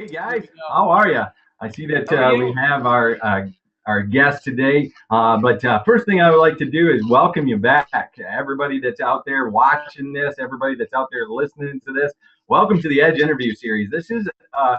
Hey Here we guys, go. how are you? I see that How are we you? have our guest today. But first thing I would like to do is welcome you back. Everybody that's out there watching this, everybody that's out there listening to this, welcome to the Edge Interview Series. This is a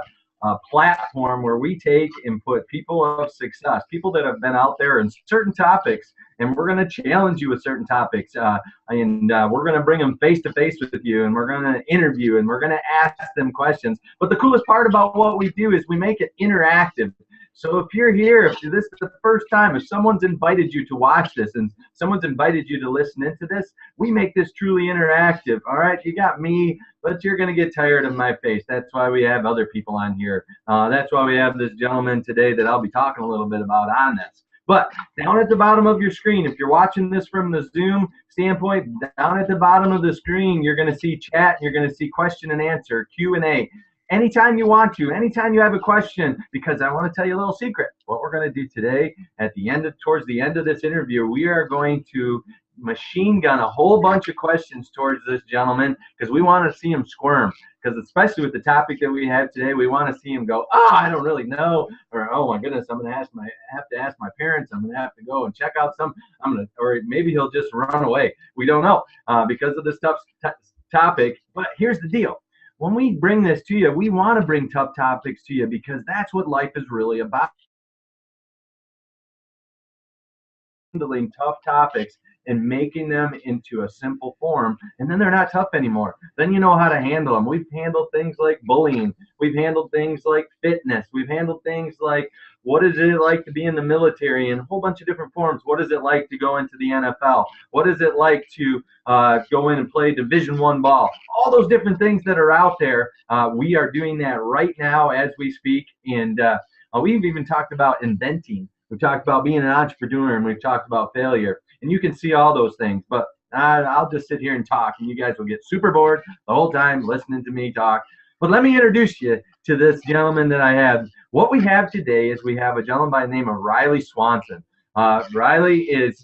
platform where we take and put people of success, people that have been out there in certain topics, and we're going to challenge you with certain topics. And we're going to bring them face to face with you, and we're going to interview, and we're going to ask them questions. But the coolest part about what we do is we make it interactive. So if you're here, if this is the first time, if someone's invited you to watch this and someone's invited you to listen into this, we make this truly interactive. All right, you got me, but you're going to get tired of my face. That's why we have other people on here. That's why we have this gentleman today that I'll be talking a little bit about on this. But down at the bottom of your screen, if you're watching this from the Zoom standpoint, down at the bottom of the screen, you're going to see chat, you're going to see question and answer, Q&A. Anytime you want to, anytime you have a question, because I want to tell you a little secret. What we're going to do today, towards the end of this interview, we are going to machine gun a whole bunch of questions towards this gentleman because we want to see him squirm. Because especially with the topic that we have today, we want to see him go, oh, I don't really know, or oh my goodness, I'm going to have to ask my parents. I'm going to have to go and check out or maybe he'll just run away. We don't know because of this tough topic. But here's the deal. When we bring this to you, we want to bring tough topics to you because that's what life is really about. Handling tough topics and making them into a simple form, and then they're not tough anymore. Then you know how to handle them. We've handled things like bullying. We've handled things like fitness. We've handled things like what is it like to be in the military in a whole bunch of different forms. What is it like to go into the NFL? What is it like to go in and play Division I ball? All those different things that are out there, we are doing that right now as we speak. And we've even talked about inventing. We've talked about being an entrepreneur, and we've talked about failure. And you can see all those things. But I'll just sit here and talk, and you guys will get super bored the whole time listening to me talk. But let me introduce you to this gentleman that I have. What we have today is we have a gentleman by the name of Riley Swanson. Riley is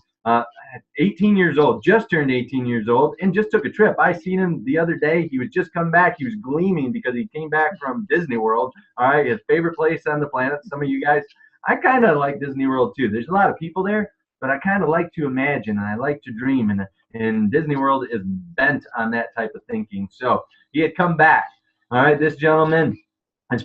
18 years old, just turned 18 years old, and just took a trip. I seen him the other day. He was just come back. He was gleaming because he came back from Disney World. All right, his favorite place on the planet. Some of you guys, I kind of like Disney World too. There's a lot of people there, but I kind of like to imagine and I like to dream, and Disney World is bent on that type of thinking. So he had come back. All right, this gentleman is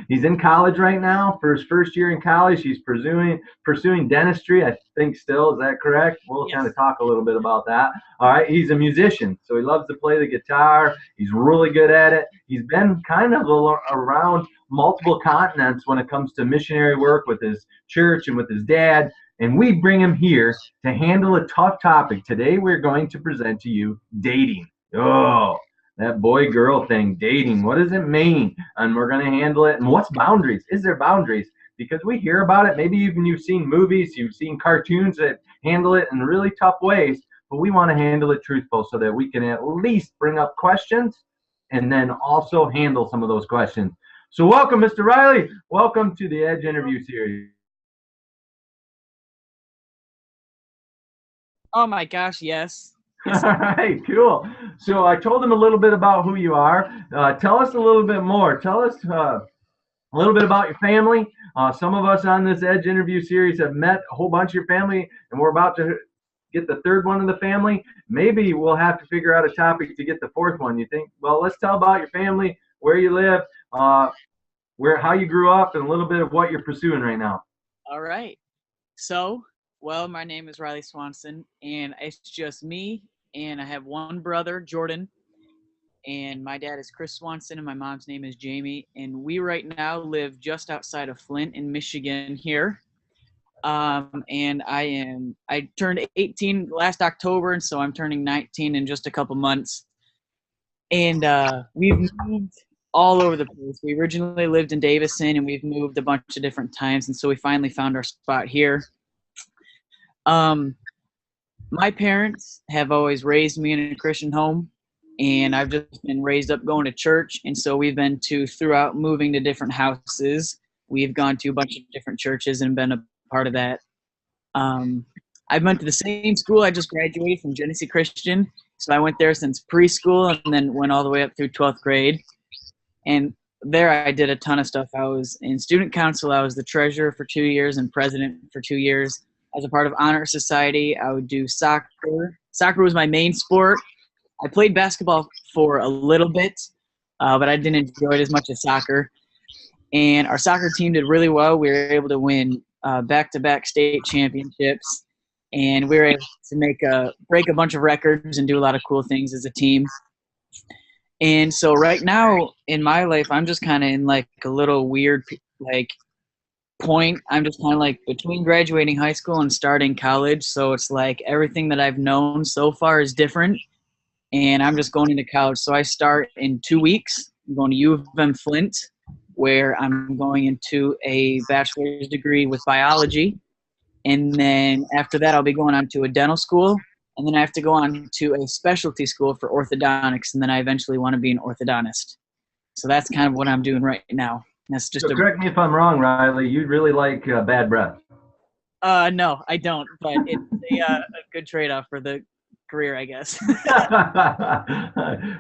he's in college right now for his first year in college. He's pursuing dentistry, I think still. Is that correct? We'll kind of talk a little bit about that. All right, he's a musician, so he loves to play the guitar. He's really good at it. He's been kind of around multiple continents when it comes to missionary work with his church and with his dad. And we bring him here to handle a tough topic. Today we're going to present to you dating. Oh, that boy-girl thing, dating. What does it mean? And we're going to handle it. And what's boundaries? Is there boundaries? Because we hear about it. Maybe even you've seen movies, you've seen cartoons that handle it in really tough ways. But we want to handle it truthful so that we can at least bring up questions and then also handle some of those questions. So welcome, Mr. Riley. Welcome to the Edge Interview Series. Oh my gosh, yes. All right, cool. So I told him a little bit about who you are. Tell us a little bit more. Tell us a little bit about your family. Some of us on this Edge Interview Series have met a whole bunch of your family, and we're about to get the third one in the family. Maybe we'll have to figure out a topic to get the fourth one. You think? Well, let's tell about your family, where you live, how you grew up, and a little bit of what you're pursuing right now. All right. So, well, my name is Riley Swanson, and it's just me, and I have one brother, Jordan, and my dad is Chris Swanson, and my mom's name is Jamie, and we right now live just outside of Flint in Michigan here. And I turned 18 last October, and so I'm turning 19 in just a couple months. And we've moved all over the place. We originally lived in Davison, and we've moved a bunch of different times, and so we finally found our spot here. My parents have always raised me in a Christian home, and I've just been raised up going to church, and so we've been throughout moving to different houses. We've gone to a bunch of different churches and been a part of that. I went to the same school. I just graduated from Genesee Christian, so I went there since preschool and then went all the way up through 12th grade. And there I did a ton of stuff. I was in student council. I was the treasurer for 2 years and president for 2 years. As a part of honor society, I would do soccer. Soccer was my main sport. I played basketball for a little bit, but I didn't enjoy it as much as soccer. And our soccer team did really well. We were able to win back-to-back state championships, and we were able to break a bunch of records and do a lot of cool things as a team. And so right now in my life, I'm just kind of in like a little weird like point. I'm just kind of like between graduating high school and starting college. So it's like everything that I've known so far is different, and I'm just going into college. So I start in 2 weeks. I'm going to U of M Flint, where I'm going into a bachelor's degree with biology. And then after that, I'll be going on to a dental school. And then I have to go on to a specialty school for orthodontics. And then I eventually want to be an orthodontist. So that's kind of what I'm doing right now. That's just So correct me if I'm wrong, Riley. You really like bad breath. No, I don't. But it's a good trade-off for the career, I guess.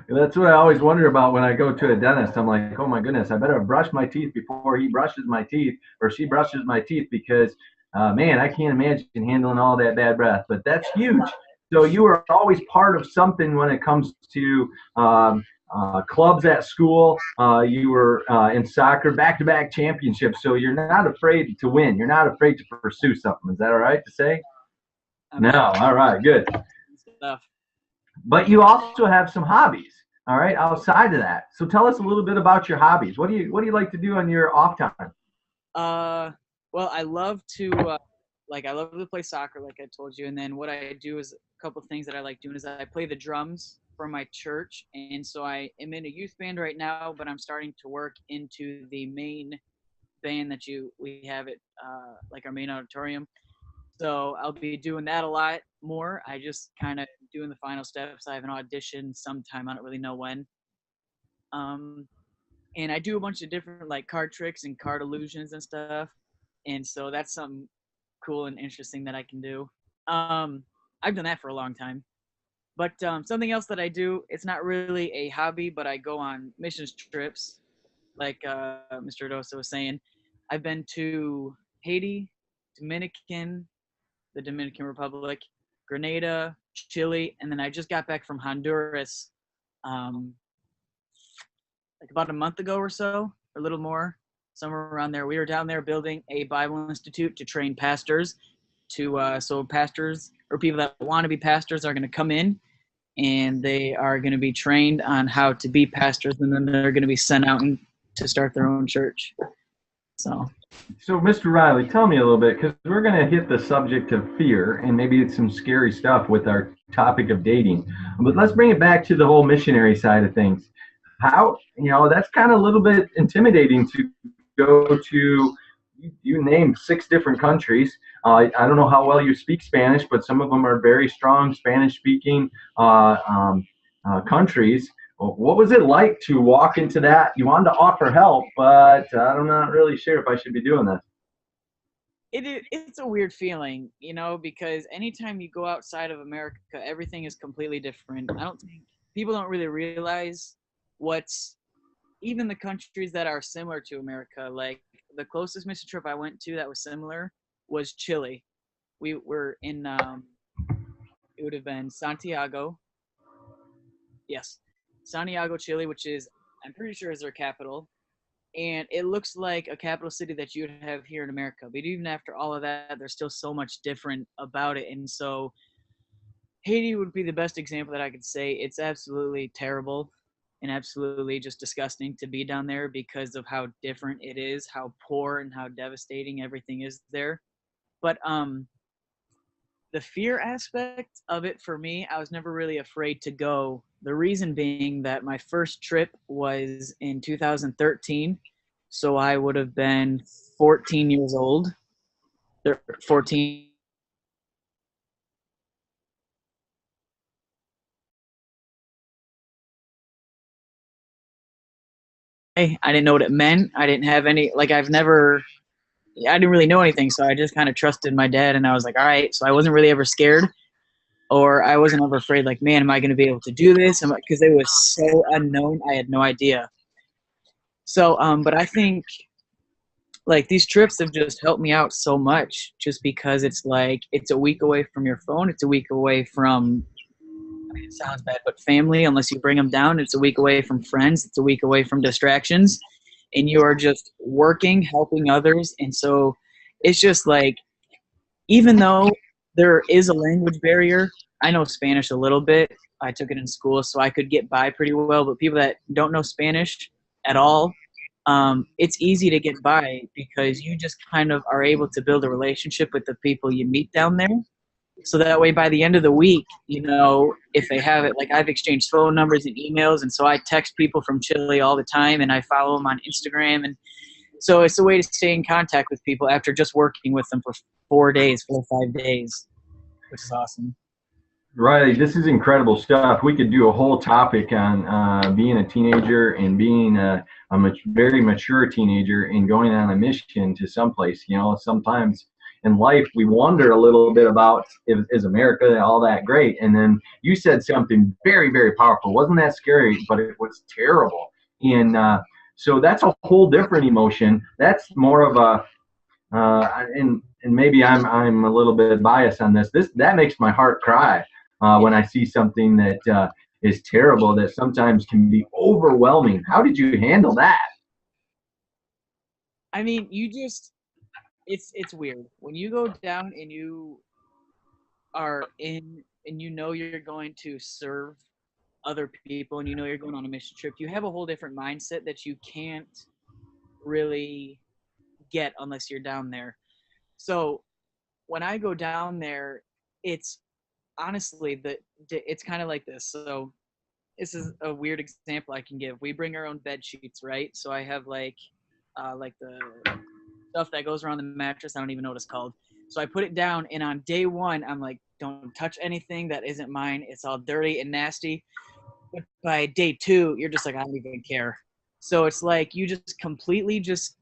That's what I always wonder about when I go to a dentist. I'm like, oh my goodness, I better brush my teeth before he brushes my teeth or she brushes my teeth because, man, I can't imagine handling all that bad breath. But that's huge. So you are always part of something when it comes to clubs at school. You were in soccer, back-to-back championships. So you're not afraid to win. You're not afraid to pursue something. Is that all right to say? No. All right. Good. Stuff. But you also have some hobbies, all right, outside of that. So tell us a little bit about your hobbies. What do you like to do on your off time? Well, I love to I love to play soccer, like I told you, and then what I do is a couple of things that I like doing is I play the drums for my church, and so I am in a youth band right now, but I'm starting to work into the main band that we have at like our main auditorium. So I'll be doing that a lot more. I just kind of doing the final steps. I have an audition sometime. I don't really know when. And I do a bunch of different like card tricks and card illusions and stuff. And so that's something cool and interesting that I can do. I've done that for a long time. But something else that I do, it's not really a hobby, but I go on missions trips, like Mr. Dosa was saying. I've been to Haiti, the Dominican Republic, Grenada, Chile, and then I just got back from Honduras like about a month ago or so, or a little more, somewhere around there. We were down there building a Bible Institute to train pastors. So pastors or people that want to be pastors are going to come in, and they are going to be trained on how to be pastors, and then they're going to be sent out to start their own church. So, Mr. Riley, tell me a little bit, because we're going to hit the subject of fear, and maybe it's some scary stuff with our topic of dating. But let's bring it back to the whole missionary side of things. How, that's kind of a little bit intimidating to go to, you named 6 different countries. I don't know how well you speak Spanish, but some of them are very strong Spanish-speaking countries. What was it like to walk into that? You wanted to offer help, but I'm not really sure if I should be doing this. It's a weird feeling, because anytime you go outside of America, everything is completely different. I don't think people don't really realize even the countries that are similar to America. Like the closest mission trip I went to that was similar was Chile. We were in, it would have been Santiago. Yes. Santiago, Chile, which is, I'm pretty sure is their capital. And it looks like a capital city that you would have here in America. But even after all of that, there's still so much different about it. And so Haiti would be the best example that I could say. It's absolutely terrible and absolutely just disgusting to be down there because of how different it is, how poor and how devastating everything is there. But the fear aspect of it for me, I was never really afraid to go. The reason being that my first trip was in 2013, so I would have been 14 years old. 14. I didn't know what it meant. I didn't have any, I didn't really know anything, so I just kind of trusted my dad, and I was like, all right. So I wasn't really ever scared, or I wasn't ever afraid, like, man, am I going to be able to do this? Because it was so unknown, I had no idea. So, but I think like these trips have just helped me out so much just because it's like it's a week away from your phone, it's a week away from, I mean, it sounds bad, but family, unless you bring them down, it's a week away from friends, it's a week away from distractions, and you are just working, helping others. And so it's just like, even though there is a language barrier, I know Spanish a little bit. I took it in school, so I could get by pretty well. But people that don't know Spanish at all, it's easy to get by because you just kind of are able to build a relationship with the people you meet down there. So that way, by the end of the week, you know, if they have it, like I've exchanged phone numbers and emails, and so I text people from Chile all the time, and I follow them on Instagram, and so it's a way to stay in contact with people after just working with them for 4 days, 4 or 5 days, which is awesome. Riley, this is incredible stuff. We could do a whole topic on being a teenager and being very mature teenager and going on a mission to someplace. You know, sometimes in life we wonder a little bit about is America all that great? And then you said something very, very powerful. Wasn't that scary? But it was terrible. And so that's a whole different emotion. That's more of a and maybe I'm a little bit biased on this. That makes my heart cry when I see something that is terrible, that sometimes can be overwhelming. How did you handle that? I mean, you just it's weird when you go down and you are in and you know you're going to serve other people and you know you're going on a mission trip. You have a whole different mindset that you can't really get unless you're down there. So when I go down there, it's honestly it's kind of like this. So this is a weird example I can give. We bring our own bed sheets, right? So I have like the stuff that goes around the mattress. I don't even know what it's called. So I put it down, and on day one, I'm like, don't touch anything that isn't mine. It's all dirty and nasty. But by day two, you're just like, I don't even care. So it's like you just completely just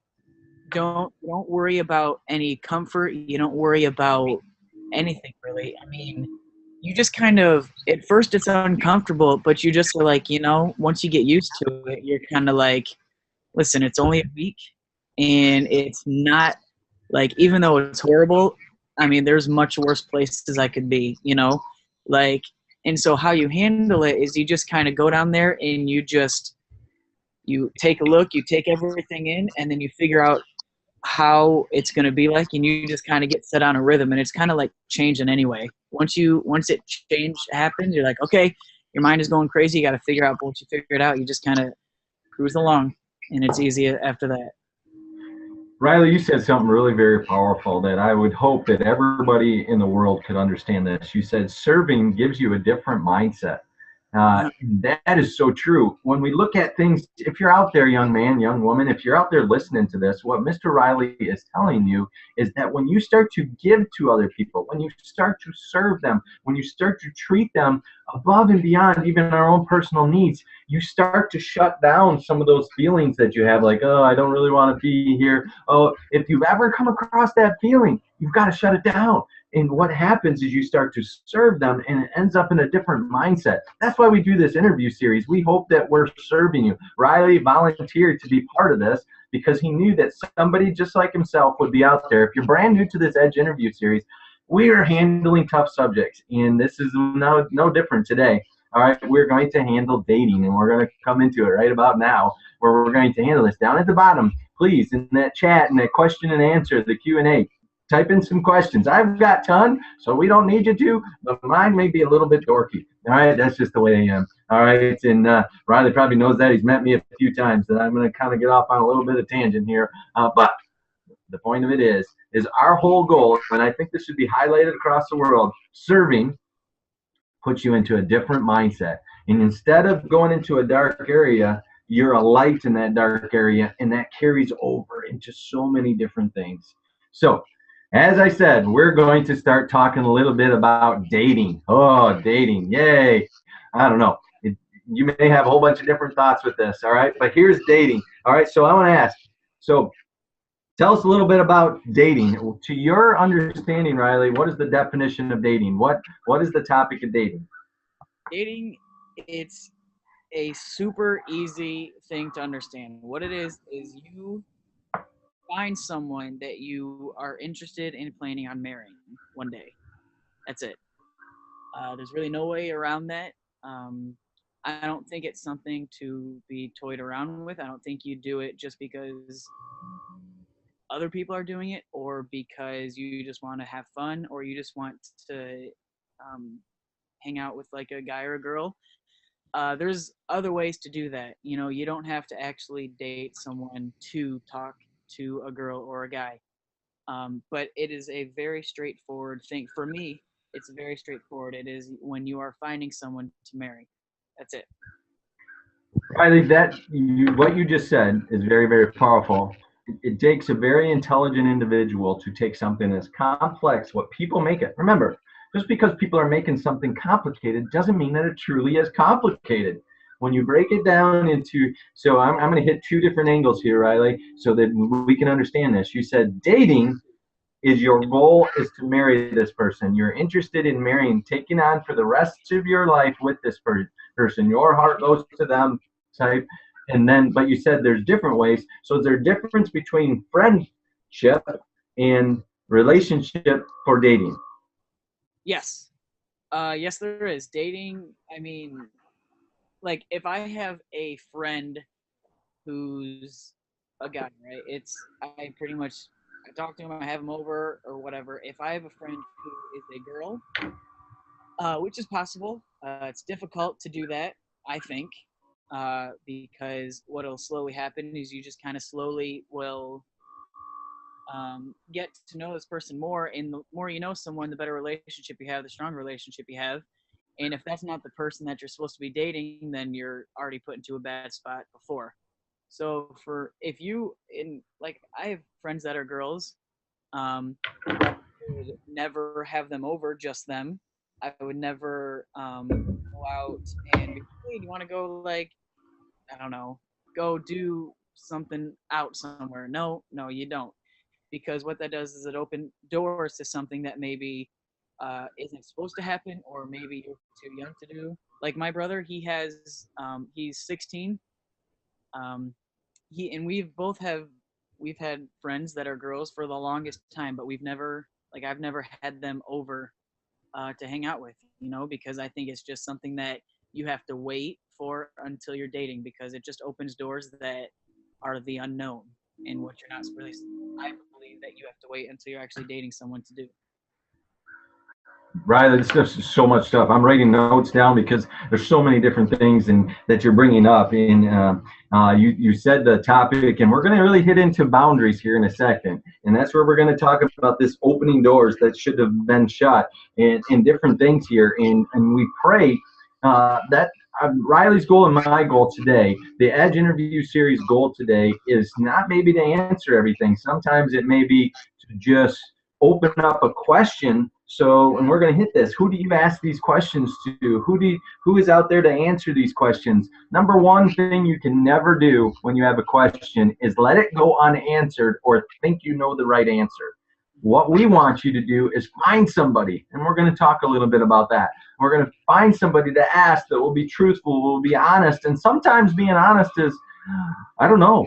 don't worry about any comfort. You don't worry about anything really. I mean, you just kind of at first it's uncomfortable, but you just are like, you know, once you get used to it, you're kind of like, listen, it's only a week, and it's not like, even though it's horrible, I mean, there's much worse places I could be, you know, like, and so how you handle it is you just kind of go down there and you take a look, you take everything in, and then you figure out how it's going to be like, and you just kind of get set on a rhythm, and it's kind of like changing anyway. Once it change happens, you're like, okay, your mind is going crazy, you got to figure out, but once you figure it out, you just kind of cruise along, and it's easy after that. Riley, you said something really very powerful that I would hope that everybody in the world could understand this. You said serving gives you a different mindset. Yeah. That is so true. When we look at things, if you're out there, young man, young woman, if you're out there listening to this, what Mr. Riley is telling you is that when you start to give to other people, when you start to serve them, when you start to treat them above and beyond even our own personal needs, you start to shut down some of those feelings that you have, like, oh, I don't really want to be here. Oh, if you've ever come across that feeling, you've got to shut it down. And what happens is you start to serve them, and it ends up in a different mindset. That's why we do this interview series. We hope that we're serving you. Riley volunteered to be part of this because he knew that somebody just like himself would be out there. If you're brand new to this Edge interview series, we are handling tough subjects, and this is no different today. All right, we're going to handle dating, and we're going to come into it right about now, where we're going to handle this. Down at the bottom, please, in that chat, in that question and answer, the Q&A, type in some questions. I've got a ton, so we don't need you to, but mine may be a little bit dorky. All right, that's just the way I am. All right, and Riley probably knows that. He's met me a few times, that I'm going to kind of get off on a little bit of tangent here. But the point of it is our whole goal, and I think this should be highlighted across the world, serving puts you into a different mindset. And instead of going into a dark area, you're a light in that dark area, and that carries over into so many different things. So, as I said, we're going to start talking a little bit about dating. Oh, dating. Yay. I don't know. You may have a whole bunch of different thoughts with this, all right? But here's dating. All right, so I want to ask, so tell us a little bit about dating. To your understanding, Riley, what is the definition of dating? What is the topic of dating? Dating, it's a super easy thing to understand. What it is you find someone that you are interested in planning on marrying one day. That's it. There's really no way around that. Um, I don't think it's something to be toyed around with. I don't think you do it just because other people are doing it or because you just want to have fun or you just want to um, hang out with like a guy or a girl. There's other ways to do that. You know, you don't have to actually date someone to talk to a girl or a guy. But it is a very straightforward thing. For me, it's very straightforward. It is when you are finding someone to marry. That's it. Riley, what you just said is very, very powerful. It takes a very intelligent individual to take something as complex, what people make it. Remember, just because people are making something complicated doesn't mean that it truly is complicated. When you break it down into, so I'm going to hit two different angles here, Riley, so that we can understand this. You said dating is your goal is to marry this person. You're interested in marrying, taking on for the rest of your life with this person. Your heart goes to them type. And then, but you said there's different ways. So is there a difference between friendship and relationship for dating? Yes. Yes, there is. Dating, I mean, like if I have a friend who's a guy, right? I pretty much I talk to him, I have him over or whatever. If I have a friend who is a girl, which is possible, it's difficult to do that, I think, because what'll slowly happen is you just kind of slowly will get to know this person more, and the more you know someone, the better relationship you have, the stronger relationship you have. And if that's not the person that you're supposed to be dating, then you're already put into a bad spot before. So for if you in like I have friends that are girls, I would never have them over just them. I would never go out and be like, hey, do you want to go like I don't know, go do something out somewhere? No, no, you don't, because what that does is it opens doors to something that maybe isn't supposed to happen, or maybe you're too young to do. Like my brother, he's 16. Um, he and we've had friends that are girls for the longest time, but we've never like I've never had them over to hang out with, because I think it's just something that you have to wait for until you're dating, because it just opens doors that are the unknown and what you're not really. I believe that you have to wait until you're actually dating someone to do. Riley, this is so much stuff. I'm writing notes down because there's so many different things and that you're bringing up. And you said the topic, and we're going to really hit into boundaries here in a second. And that's where we're going to talk about this opening doors that should have been shut and different things here. And we pray that Riley's goal and my goal today, the Edge interview series goal today, is not maybe to answer everything. Sometimes it may be to just open up a question. So, and we're going to hit this. Who do you ask these questions to? Who is out there to answer these questions? Number one thing you can never do when you have a question is let it go unanswered or think you know the right answer. What we want you to do is find somebody, and we're going to talk a little bit about that. We're going to find somebody to ask that will be truthful, will be honest, and sometimes being honest is, I don't know,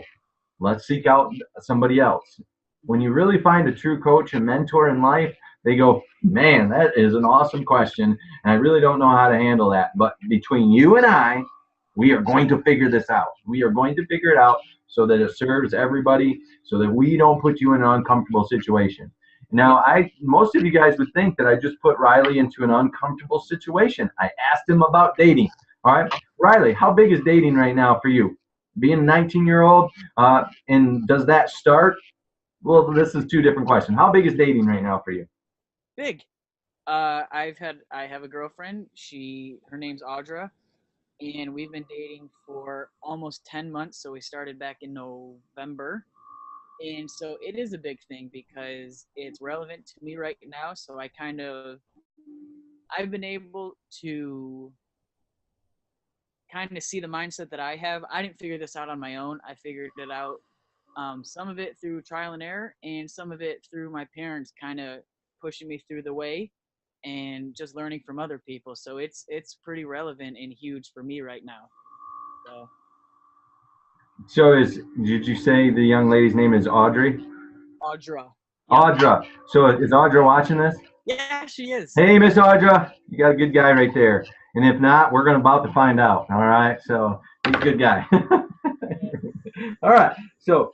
let's seek out somebody else. When you really find a true coach and mentor in life, they go, man, that is an awesome question. And I really don't know how to handle that. But between you and I, we are going to figure this out. We are going to figure it out so that it serves everybody, so that we don't put you in an uncomfortable situation. Yeah. Now, most of you guys would think that I just put Riley into an uncomfortable situation. I asked him about dating. All right, Riley, how big is dating right now for you? Being a 19-year-old, and does that start? Well, this is two different questions. How big is dating right now for you? Big. I have a girlfriend. Her name's Audra, and we've been dating for almost 10 months. So we started back in November, and so it is a big thing because it's relevant to me right now. So I've been able to kind of see the mindset that I have. I didn't figure this out on my own. I figured it out, some of it through trial and error, and some of it through my parents kind of pushing me through the way, and just learning from other people. So it's pretty relevant and huge for me right now. So So did you say the young lady's name is Audrey? Audra. Yep. Audra. So is Audra watching this? Yeah, she is. Hey, Miss Audra, you got a good guy right there. And if not, we're gonna about to find out. All right. So he's a good guy. All right. So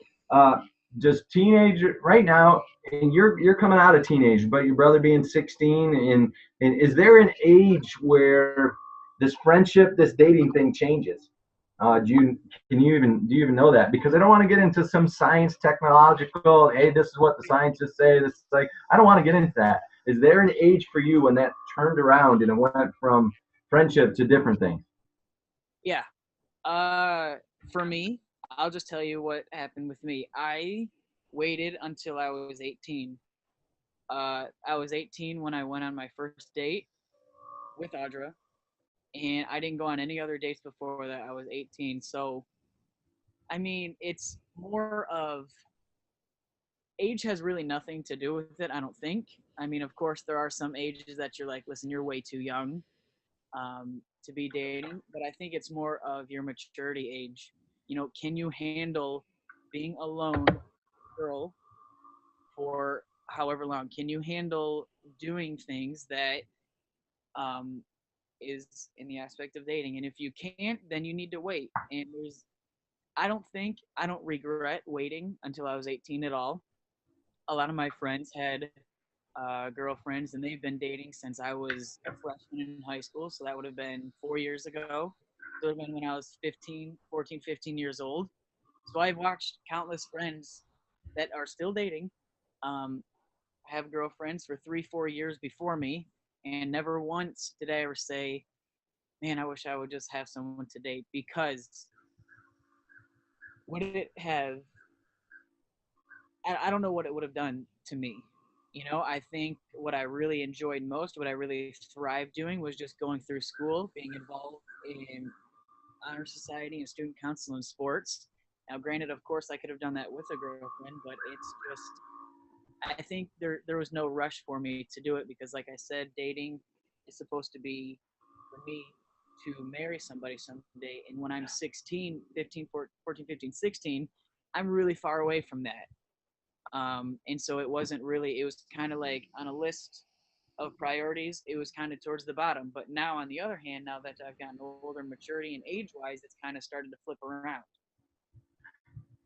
just teenager right now, and you're coming out of teenage, but your brother being 16, and is there an age where this friendship, this dating thing changes? Do you even know that? Because I don't want to get into some science technological. Hey, this is what the scientists say. This is like I don't want to get into that. Is there an age for you when that turned around and it went from friendship to different things? Yeah. For me, I'll just tell you what happened with me. I waited until I was 18. I was 18 when I went on my first date with Audra, and I didn't go on any other dates before that. I was 18. So, I mean, it's more of age has really nothing to do with it, I don't think. I mean, of course, there are some ages that you're like, listen, you're way too young to be dating, but I think it's more of your maturity age. You know, can you handle being alone, girl, for however long? Can you handle doing things that um, is in the aspect of dating? And if you can't, then you need to wait. And I don't regret waiting until I was 18 at all. A lot of my friends had girlfriends and they've been dating since I was a freshman in high school. So that would have been 4 years ago. So it would have been when I was 15, 14, 15 years old. So I've watched countless friends that are still dating have girlfriends for 3, 4 years before me. And never once did I ever say, man, I wish I would just have someone to date because would it have I don't know what it would have done to me. You know, I think what I really enjoyed most, what I really thrived doing was just going through school, being involved in honor society and student council and sports. Now, granted, of course, I could have done that with a girlfriend, but it's just, I think there was no rush for me to do it because, like I said, dating is supposed to be for me to marry somebody someday. And when I'm 16, 15, 14, 15, 16, I'm really far away from that. And so it wasn't really, it was kind of like on a list of priorities, it was kind of towards the bottom. But now, on the other hand, now that I've gotten older, maturity and age wise, it's kind of started to flip around.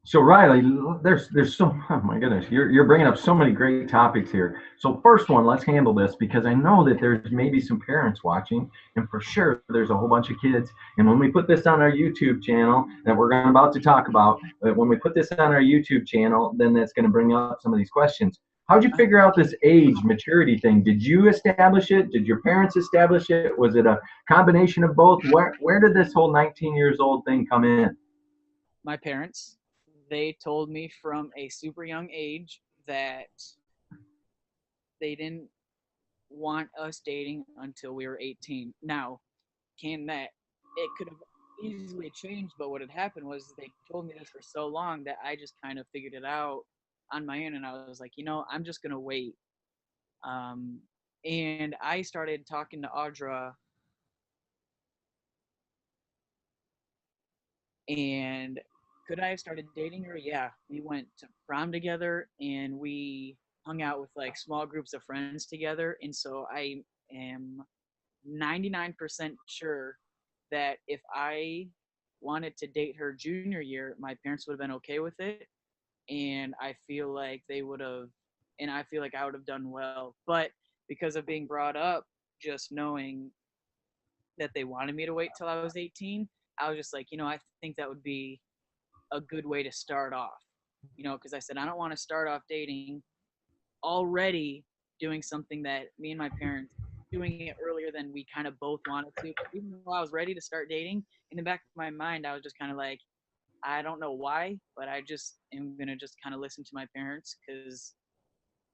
So Riley, there's so oh my goodness, you're bringing up so many great topics here. So first one, let's handle this because I know that there's maybe some parents watching, and for sure there's a whole bunch of kids. And when we put this on our YouTube channel that we're about to talk about, when we put this on our YouTube channel, then that's going to bring up some of these questions. How'd you figure out this age maturity thing? Did you establish it? Did your parents establish it? Was it a combination of both? Where did this whole 19 years old thing come in? My parents, they told me from a super young age that they didn't want us dating until we were 18. Now, can that, it could have easily changed, but what had happened was they told me this for so long that I just kind of figured it out on my own, and I was like, I'm just gonna wait. Um, and I started talking to Audra, and could I have started dating her? Yeah, we went to prom together, and we hung out with like small groups of friends together, and so I am 99% sure that if I wanted to date her junior year, my parents would have been okay with it. And I feel like they would have, and I feel like I would have done well. But because of being brought up, just knowing that they wanted me to wait till I was 18, I was just like, I think that would be a good way to start off. Because I said, I don't want to start off dating already doing something that me and my parents doing it earlier than we kind of both wanted to. But even though I was ready to start dating, in the back of my mind, I was just kind of like, I don't know why, but I just am gonna just kind of listen to my parents because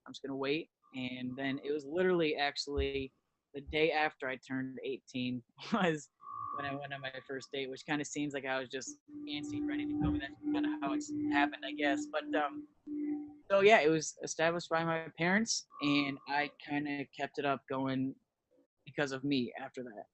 I'm just gonna wait. And then it was literally actually the day after I turned 18 was when I went on my first date, which kind of seems like I was just antsy, ready to go. But that's kind of how it's happened, I guess. But so yeah, it was established by my parents, and I kind of kept it up going because of me after that.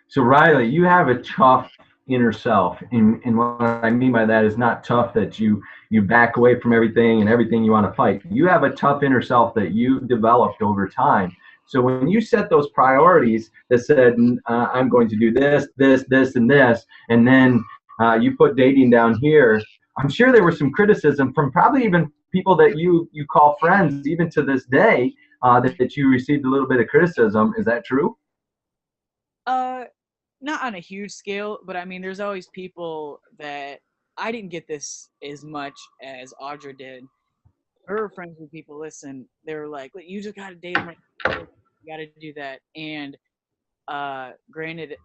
So Riley, you have a tough inner self, and what I mean by that is not tough that you back away from everything and everything you want to fight. You have a tough inner self that you developed over time. So when you set those priorities that said, I'm going to do this, this, this, and this, and then you put dating down here, I'm sure there was some criticism from probably even people that you call friends, even to this day, that you received a little bit of criticism. Is that true? Uh, Not on a huge scale, but I mean, there's always people that I didn't get this as much as Audra did. Her friends with people, listen, they were like, you just got to date him. You got to do that. And granted,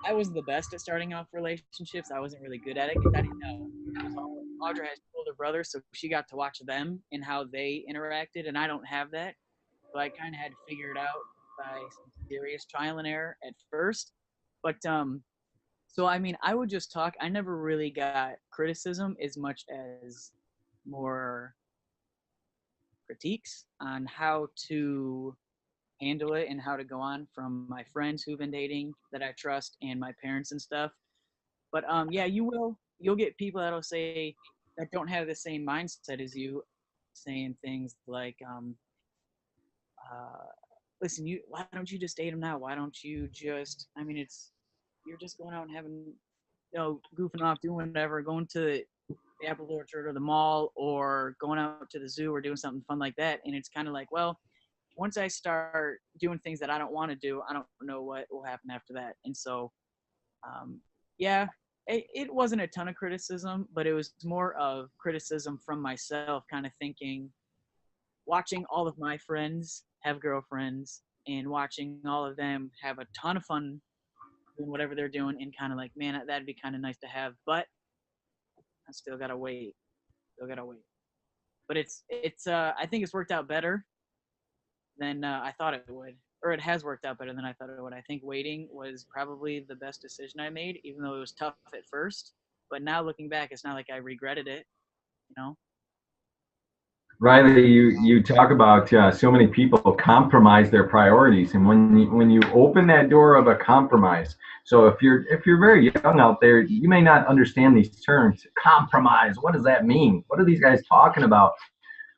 I wasn't the best at starting off relationships. I wasn't really good at it because I didn't know. It was all Audra has two older brothers, so she got to watch them and how they interacted, and I don't have that. So I kind of had to figure it out by some serious trial and error at first. But so I mean, I would just talk. I never really got criticism as much as more critiques on how to handle it and how to go on from my friends who've been dating that I trust and my parents and stuff. But yeah, you'll get people that'll say that don't have the same mindset as you, saying things like uh, listen, you why don't you just date him now? Why don't you just? I mean, it's you're just going out and having, goofing off, doing whatever, going to the apple orchard or the mall or going out to the zoo or doing something fun like that. And it's kind of like, well, once I start doing things that I don't want to do, I don't know what will happen after that. And so, um, yeah, it wasn't a ton of criticism, but it was more of criticism from myself, kind of thinking, watching all of my friends have girlfriends and watching all of them have a ton of fun doing whatever they're doing, and kind of like, man, that'd be kind of nice to have, but I still gotta wait. Still gotta wait. But it's I think it's worked out better than I thought it would, or it has worked out better than I thought it would. I think waiting was probably the best decision I made, even though it was tough at first. But now looking back, it's not like I regretted it. You know. Riley, you talk about so many people compromise their priorities, and when you open that door of a compromise, so if you're very young out there, you may not understand these terms. Compromise, what does that mean? What are these guys talking about?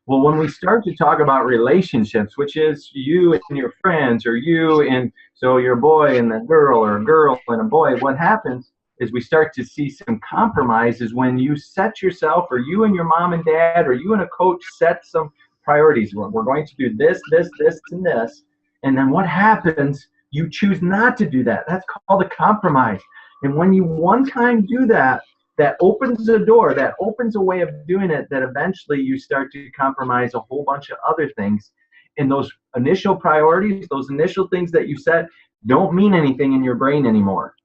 Well, when we start to talk about relationships, which is you and your friends, or you and so your boy and a girl, or a girl and a boy, what happens is we start to see some compromises when you set yourself, or you and your mom and dad, or you and a coach set some priorities. We're going to do this, this, this, and this. And then what happens? You choose not to do that. That's called a compromise. And when you one time do that, that opens a door, that opens a way of doing it, that eventually you start to compromise a whole bunch of other things. And those initial priorities, those initial things that you set, don't mean anything in your brain anymore.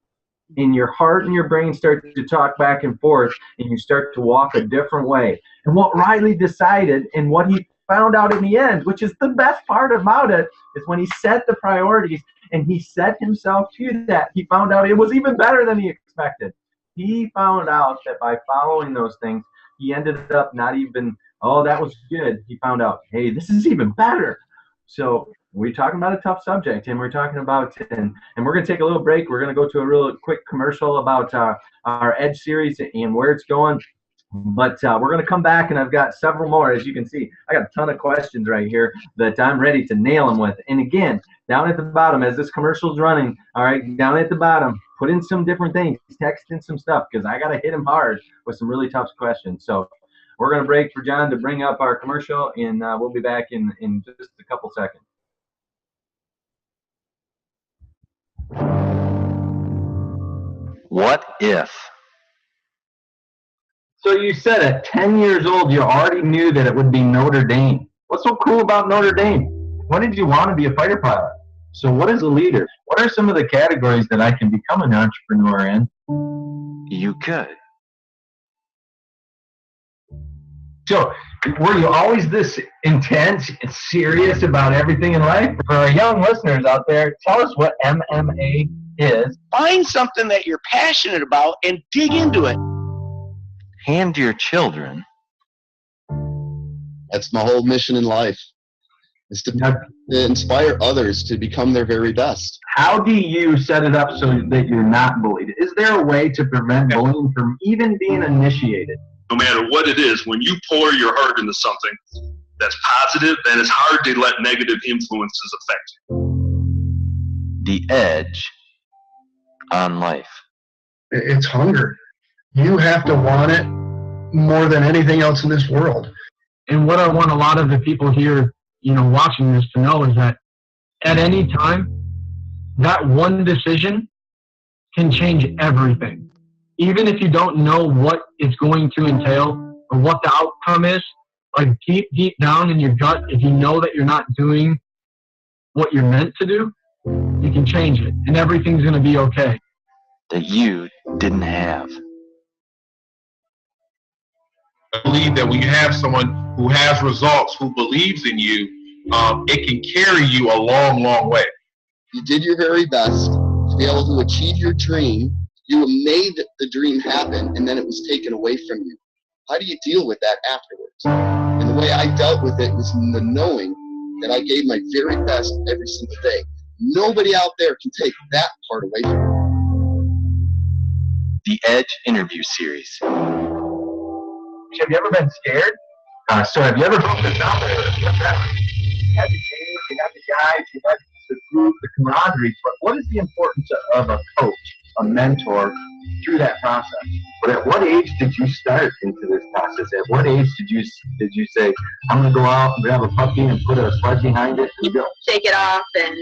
And your heart and your brain start to talk back and forth, and you start to walk a different way. And what Riley decided, and what he found out in the end, which is the best part about it, is when he set the priorities and he set himself to that, he found out it was even better than he expected. He found out that by following those things, he ended up not even, oh, that was good. He found out, hey, this is even better. So we're talking about a tough subject, and we're talking about, and we're going to take a little break. We're going to go to a real quick commercial about our Edge series and where it's going. But we're going to come back, and I've got several more. As you can see, I got a ton of questions right here that I'm ready to nail them with. And again, down at the bottom, as this commercial's running, all right, down at the bottom, put in some different things, text in some stuff, because I got to hit him hard with some really tough questions. So we're going to break for John to bring up our commercial, and we'll be back in just a couple seconds. What if? So you said at 10 years old, you already knew that it would be Notre Dame. What's so cool about Notre Dame? When did you want to be a fighter pilot? So what is a leader? What are some of the categories that I can become an entrepreneur in? You could. So were you always this intense and serious about everything in life? For our young listeners out there, tell us what MMA is. Find something that you're passionate about and dig into it. Hand your children. That's my whole mission in life. is to inspire others to become their very best. How do you set it up so that you're not bullied? Is there a way to prevent bullying from even being initiated? No matter what it is, when you pour your heart into something that's positive, then it's hard to let negative influences affect you. The edge on life. It's hunger. You have to want it more than anything else in this world. And what I want a lot of the people here, watching this to know is that at any time, that one decision can change everything. Even if you don't know what it's going to entail or what the outcome is, like deep down in your gut, if you know that you're not doing what you're meant to do, you can change it and everything's going to be okay. That you didn't have. I believe that when you have someone who has results, who believes in you, it can carry you a long, long way. You did your very best to be able to achieve your dream. You made the dream happen, and then it was taken away from you. How do you deal with that afterwards? And the way I dealt with it was in the knowing that I gave my very best every single day. Nobody out there can take that part away from you. The Edge interview series. Have you ever been scared? So have you ever broken down there? You had the team, you had the guys, you had the group, the camaraderie. But what is the importance of a coach, a mentor, through that process? But at what age did you start into this process? At what age did you say, I'm going to go out and grab a puppy and put a sled behind it and go? Take it off and,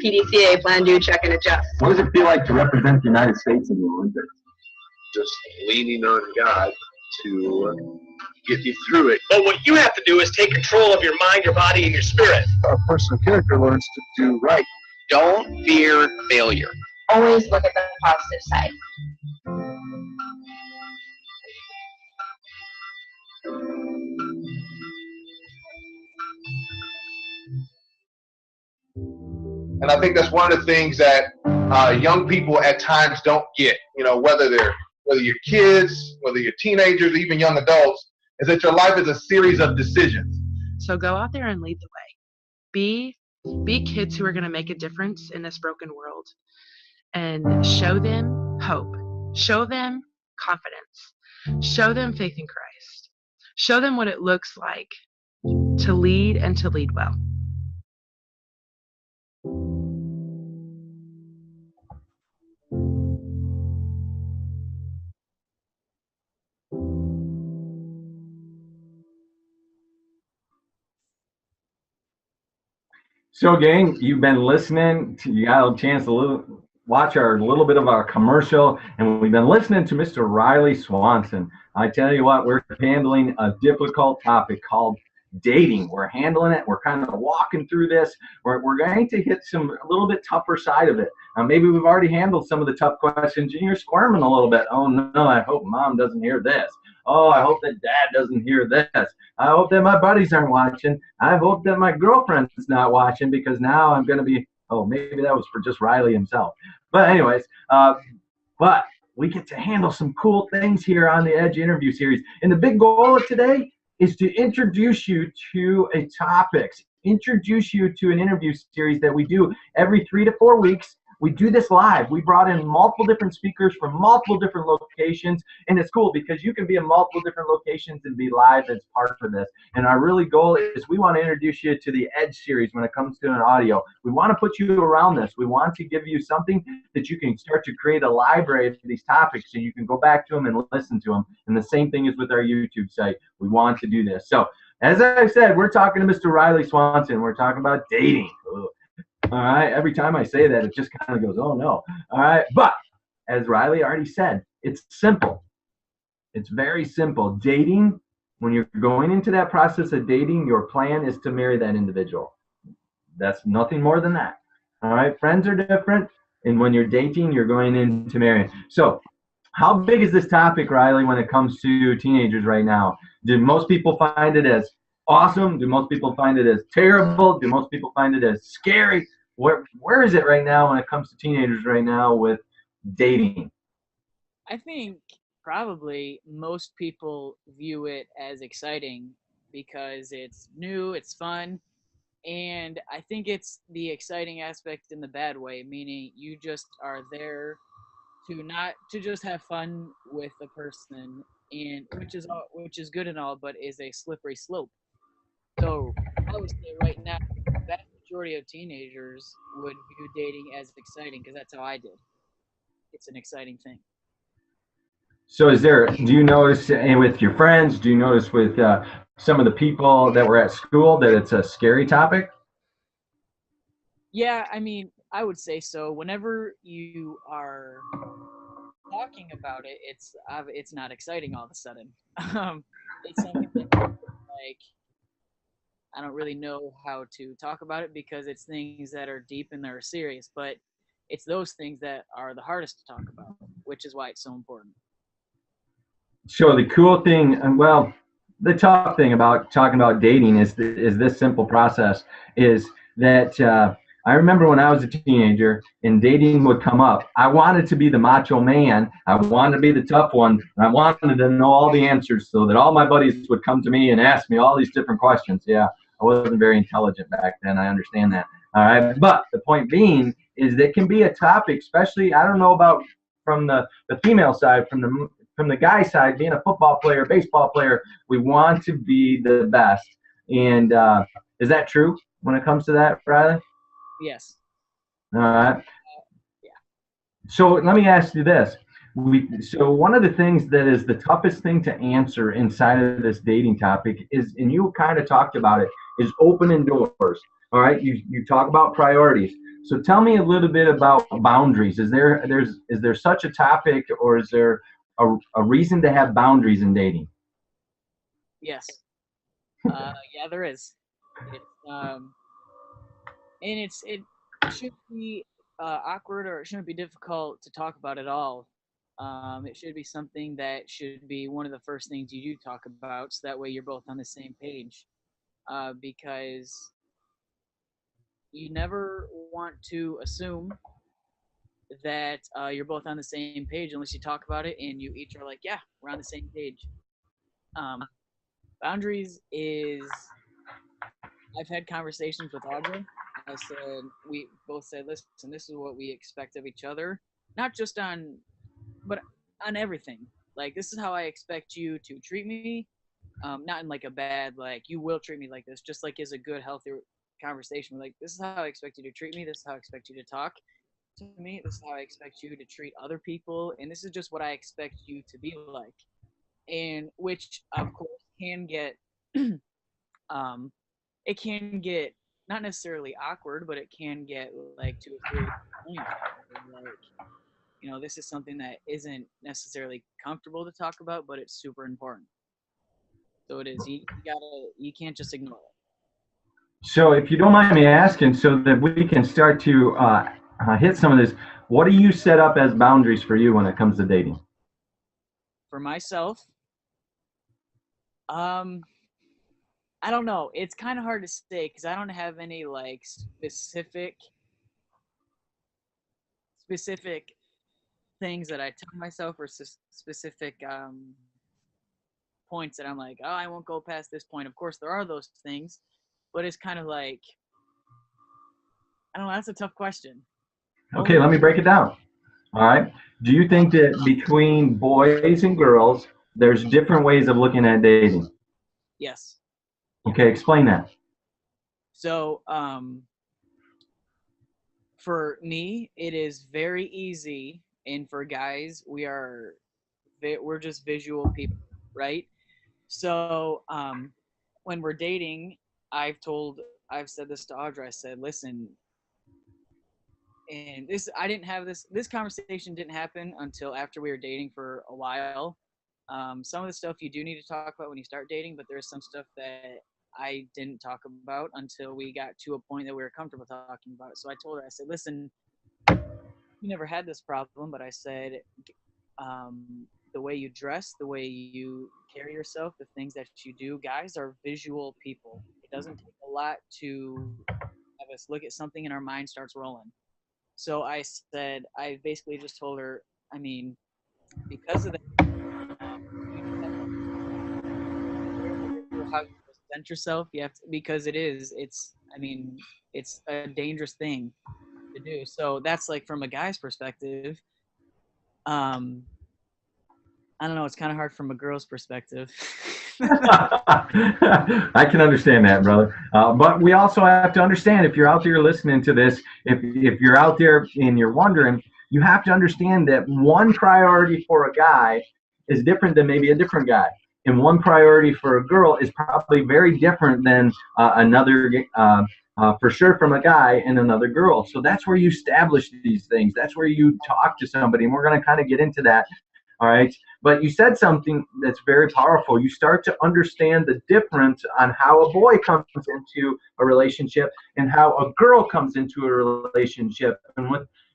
PDCA, plan, do, check, and adjust. What does it feel like to represent the United States in the Olympics? Just leaning on God to get you through it. But what you have to do is take control of your mind, your body, and your spirit. A person of character learns to do right. Don't fear failure. Always look at the positive side. And I think that's one of the things that young people at times don't get, whether you're kids, whether you're teenagers, or even young adults, is that your life is a series of decisions. So go out there and lead the way. Be kids who are going to make a difference in this broken world, and show them hope. Show them confidence. Show them faith in Christ. Show them what it looks like to lead and to lead well. So, gang, you've been listening. You got a chance to watch our little bit of our commercial, and we've been listening to Mr. Riley Swanson. I tell you what, we're handling a difficult topic called dating. We're handling it. We're kind of walking through this. We're going to hit a little bit tougher side of it. Maybe we've already handled some of the tough questions, and you're squirming a little bit. Oh, no, I hope mom doesn't hear this. Oh, I hope that dad doesn't hear this. I hope that my buddies aren't watching. I hope that my girlfriend's not watching, because now I'm going to be, maybe that was for just Riley himself. But anyways, but we get to handle some cool things here on the Edge interview series. And the big goal of today is to introduce you to a topics, introduce you to an interview series that we do every 3 to 4 weeks. We do this live. We brought in multiple different speakers from multiple different locations, and it's cool because you can be in multiple different locations and be live as part of this. And our really goal is we want to introduce you to the Edge series when it comes to an audio. We want to put you around this. We want to give you something that you can start to create a library of these topics, so you can go back to them and listen to them. And the same thing is with our YouTube site. We want to do this. So as I said, we're talking to Mr. Riley Swanson. We're talking about dating. Ugh. All right. Every time I say that, it just kind of goes, oh, no. All right. But as Riley already said, it's simple. It's very simple. Dating, when you're going into that process of dating, your plan is to marry that individual. That's nothing more than that. All right. Friends are different. And when you're dating, you're going into marrying. So how big is this topic, Riley, when it comes to teenagers right now? Do most people find it as awesome? Do most people find it as terrible? Do most people find it as scary? Where is it right now when it comes to teenagers right now with dating? I think probably most people view it as exciting because it's new, it's fun, and I think it's the exciting aspect in the bad way, meaning you just are there to not to just have fun with the person, and which is good and all, but is a slippery slope. So I would say right now, the vast majority of teenagers would view dating as exciting because that's how I did. It's an exciting thing. So do you notice with your friends, do you notice with some of the people that were at school that it's a scary topic? Yeah, I mean, I would say so. Whenever you are talking about it, it's not exciting all of a sudden. It's something that like I don't really know how to talk about it because it's things that are deep and they're serious, but it's those things that are the hardest to talk about, which is why it's so important. So the cool thing, and well, the tough thing about talking about dating is this simple process is that I remember when I was a teenager and dating would come up. I wanted to be the macho man. I wanted to be the tough one. And I wanted to know all the answers so that all my buddies would come to me and ask me all these different questions. Yeah, I wasn't very intelligent back then. I understand that. All right, but the point being is that can be a topic, especially I don't know about from the female side, from the guy side, being a football player, baseball player, we want to be the best. And is that true when it comes to that, Riley? Yes. All right. Yeah. So let me ask you this. So one of the things that is the toughest thing to answer inside of this dating topic is, and you kind of talked about it, is opening doors. All right. You talk about priorities. So tell me a little bit about boundaries. Is there such a topic, or is there a reason to have boundaries in dating? Yes. Yeah, there is. It's and it shouldn't be awkward or it shouldn't be difficult to talk about at all. It should be something that should be one of the first things you do talk about, so that way you're both on the same page. Because you never want to assume that you're both on the same page unless you talk about it and you each are like, yeah, we're on the same page. Um, Boundaries is I've had conversations with Audra. I said we both said, listen, this is what we expect of each other, not just on, but on everything. Like this is how I expect you to treat me, not in like a bad like you will treat me like this, just like is a good healthy conversation. Like this is how I expect you to treat me. This is how I expect you to talk to me. This is how I expect you to treat other people, and this is just what I expect you to be like. And which of course can get um it can get not necessarily awkward, but it can get like to a serious point. Like, this is something that isn't necessarily comfortable to talk about, but it's super important. So it is. You can't just ignore it. So if you don't mind me asking, so that we can start to hit some of this, what do you set up as boundaries for you when it comes to dating? For myself, I don't know. It's kind of hard to say because I don't have any like specific things that I tell myself or specific points that I'm like, oh, I won't go past this point. Of course, there are those things, but it's kind of like I don't know. That's a tough question. Okay, let me break it down. All right. Do you think that between boys and girls, there's different ways of looking at dating? Yes. Okay, explain that. So, for me, it is very easy, and for guys, we're just visual people, right? So, when we're dating, I've said this to Audra. I said, listen, and I didn't have this conversation didn't happen until after we were dating for a while. Some of the stuff you do need to talk about when you start dating, but there's some stuff that I didn't talk about until we got to a point that we were comfortable talking about it. So I told her, I said, listen, you never had this problem, but I said, the way you dress, the way you carry yourself, the things that you do, guys are visual people. It doesn't take a lot to have us look at something and our mind starts rolling. So I said, I basically just told her, I mean, because of that, you have to how you present yourself. You have to, because I mean, it's a dangerous thing to do. So that's like from a guy's perspective. Um, I don't know. It's kind of hard from a girl's perspective. I can understand that, brother. But we also have to understand, if you're out there listening to this, if you're out there and you're wondering, you have to understand that one priority for a guy is different than maybe a different guy. And one priority for a girl is probably very different than another, for sure, from a guy and another girl. So that's where you establish these things. That's where you talk to somebody. And we're going to kind of get into that. All right. But you said something that's very powerful. You start to understand the difference on how a boy comes into a relationship and how a girl comes into a relationship.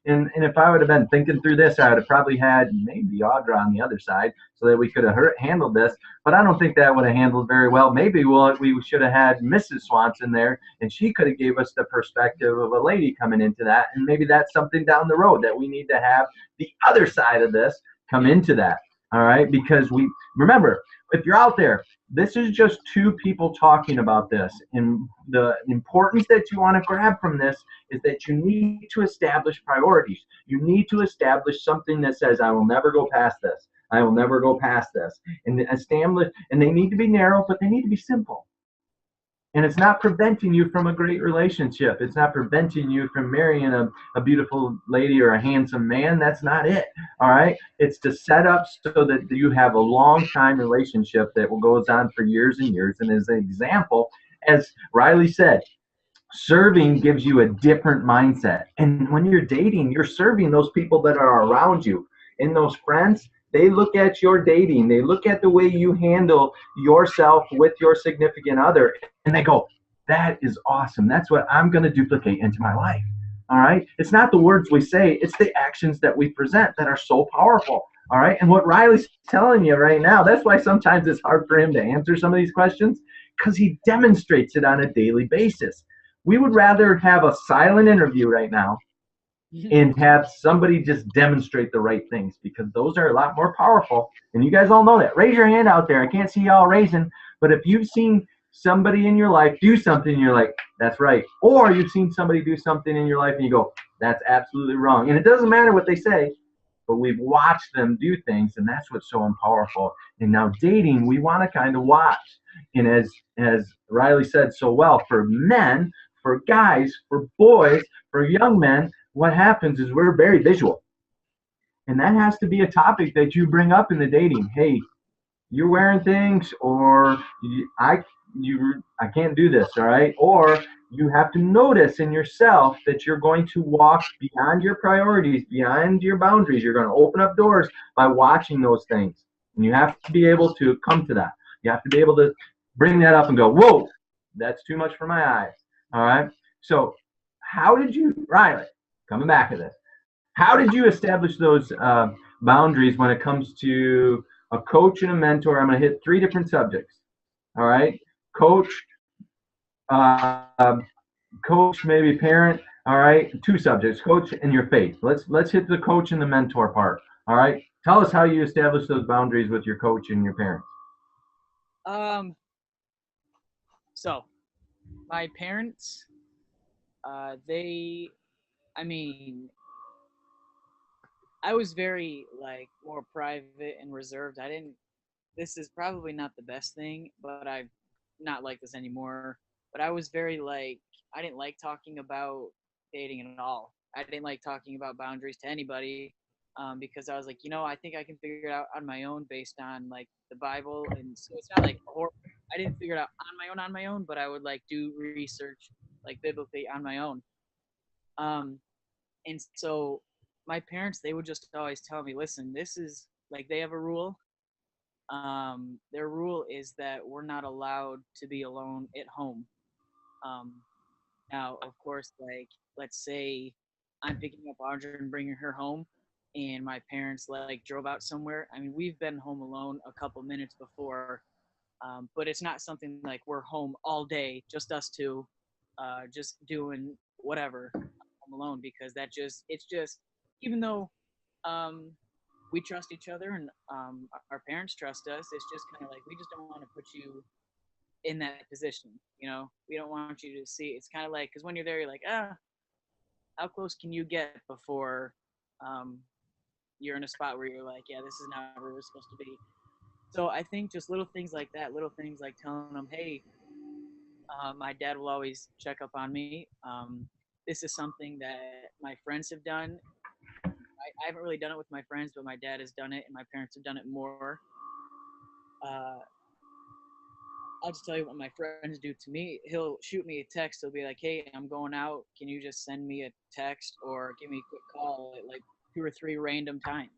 And if I would have been thinking through this, I would have probably had maybe Audra on the other side so that we could have handled this. But I don't think that would have handled very well. Maybe we should have had Mrs. Swanson there, and she could have gave us the perspective of a lady coming into that. And maybe that's something down the road that we need to have the other side of this come into that. All right, because we remember, if you're out there, this is just two people talking about this, and the importance that you want to grab from this is that you need to establish priorities. You need to establish something that says, I will never go past this. I will never go past this. And establish, and they need to be narrow, but they need to be simple. And it's not preventing you from a great relationship. It's not preventing you from marrying a beautiful lady or a handsome man. That's not it. All right. It's to set up so that you have a long time relationship that goes on for years and years. And as an example, as Riley said, serving gives you a different mindset. And when you're dating, you're serving those people that are around you. And those friends, they look at your dating, they look at the way you handle yourself with your significant other, and they go, that is awesome. That's what I'm going to duplicate into my life. All right. It's not the words we say, it's the actions that we present that are so powerful. All right. And what Riley's telling you right now, that's why sometimes it's hard for him to answer some of these questions, because he demonstrates it on a daily basis. We would rather have a silent interview right now and have somebody just demonstrate the right things, because those are a lot more powerful. And you guys all know that. Raise your hand out there. I can't see y'all raising, but if you've seen somebody in your life do something and you're like, that's right, or you've seen somebody do something in your life and you go, that's absolutely wrong, and it doesn't matter what they say, but we've watched them do things, and that's what's so powerful. And now dating, we want to kind of watch. And as Riley said so well, for men, for guys, for boys, for young men, what happens is we're very visual. And that has to be a topic that you bring up in the dating. Hey, you're wearing things, or I can't do this, all right? Or you have to notice in yourself that you're going to walk beyond your priorities, beyond your boundaries. You're going to open up doors by watching those things. And you have to be able to come to that. You have to be able to bring that up and go, whoa, that's too much for my eyes. All right? So how did you, Riley, coming back to this, how did you establish those boundaries when it comes to a coach and a mentor? I'm going to hit 3 different subjects. All right? Coach, coach, maybe parent. All right? 2 subjects, coach and your faith. Let's hit the coach and the mentor part. All right? Tell us how you establish those boundaries with your coach and your parents. So my parents, I was very more private and reserved. This is probably not the best thing, but I've not like this anymore. But I was very I didn't like talking about dating at all. I didn't like talking about boundaries to anybody, because I was like, I think I can figure it out on my own based on the Bible. And so it's not I didn't figure it out on my own, but I would do research biblically on my own. And so my parents, they would just always tell me, listen, this is they have a rule. Their rule is that we're not allowed to be alone at home. Now, of course, let's say I'm picking up Audra and bringing her home, and my parents drove out somewhere. I mean, we've been home alone a couple minutes before, but it's not something we're home all day, just us two, just doing whatever home alone, because it's just, even though we trust each other and our parents trust us, it's just kind of we just don't want to put you in that position. We don't want you to see. It's kind of like, because when you're there, you're like, how close can you get before you're in a spot where you're like, yeah, this is not where we're supposed to be. So I think just little things like that, little things like telling them, hey, my dad will always check up on me. This is something that my friends have done. I haven't really done it with my friends, but my dad has done it, and my parents have done it more. I'll just tell you what my friends do to me. He'll shoot me a text. He'll be like, hey, I'm going out. Can you just send me a text or give me a quick call at like 2 or 3 random times?